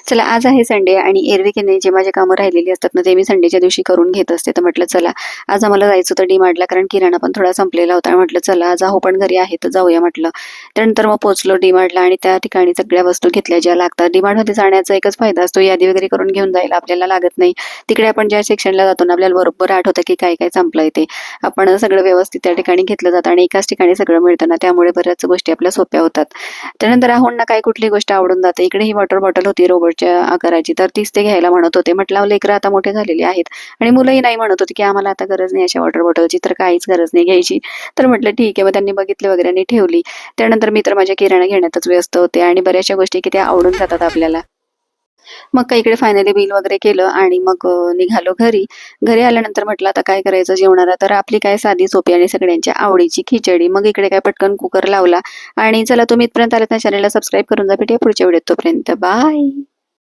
चला आज आहे संडे आणि एरवी की नाही जे माझे कामं राहिलेली असतात ना ते मी संडेच्या दिवशी करून घेत असते. तर म्हटलं चला आज आम्हाला जायचं होतं डी-मार्टला कारण किराणा पण थोडा संपलेला होता आणि म्हटलं चला आज आहो पण घरी आहे तर जाऊया म्हटलं. त्यानंतर मग पोहोचलो डी-मार्टला आणि त्या ठिकाणी सगळ्या वस्तू घेतल्या ज्या लागतात. डी-मार्टमध्ये जाण्याचा एकच फायदा असतो यादी वगैरे करून घेऊन जायला आपल्याला लागत नाही. तिकडे आपण ज्या सेक्शनला जातो ना आपल्याला बरोबर आठवतं की काय काय संपलंय ते. आपण सगळं व्यवस्थित त्या ठिकाणी घेतलं जातं आणि एकाच ठिकाणी सगळं मिळतं ना त्यामुळे बऱ्याच गोष्टी आपल्या सोप्या होतात. त्यानंतर राहुलना काय कुठली गोष्ट आवडून जाते. इकडे ही वॉटर बॉटल होती रोबोटच्या आकाराची तर तीच ते घ्यायला म्हणत होते. म्हटलं अहो लेकरं आता मोठे झालेले आहेत आणि मुलंही नाही म्हणत होती की आम्हाला आता गरज नाही अशा वॉटर बॉटलची तर काहीच गरज नाही घ्यायची. तर म्हटलं ठीक आहे. मग त्यांनी बघितलं वगैरे आणि ठेवली. त्यानंतर मी तर माझ्या किराणा घेण्यातच व्यस्त होते आणि बऱ्याचशा गोष्टी की त्या आवडून जातात आपल्याला. मग काय इकडे फायनली बिल वगैरे केलं आणि मग निघालो घरी. घरी आल्यानंतर म्हटलं आता काय करायचं जेवणाला तर आपली काय साधी सोपी आणि सगळ्यांच्या आवडीची खिचडी. मग इकडे काय पटकन कुकर लावला आणि चला तुम्ही इथपर्यंत आलात ना चॅनलला सबस्क्राईब करून जा. भेटूया पुढच्या व्हिडिओत तोपर्यंत बाय.